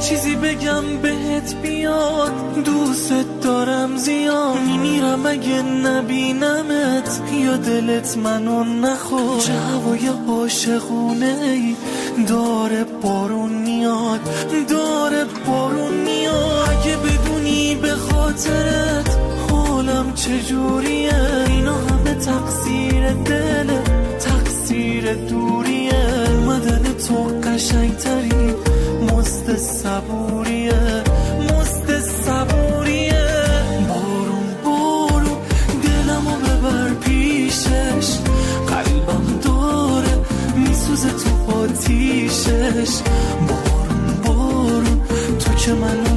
چیزی بگم بهت بیاد، دوست دارم زیاد، میمیرم اگه نبینمت یا دلت منو نخواد. چه هوای عاشقونه ای داره بارون میاد، داره بارون میاد. اگه بدونی به خاطرت حالم چجوریه، اینا همه تقصیر دله، تقصیر دوریه. اومدن تو قشنگترین مست صبوریه، مست صبوریه. بارون بارون دلمو ببر پیشش، قلبم داره میسوزه تو آتیشش. بارون بارون تو که منو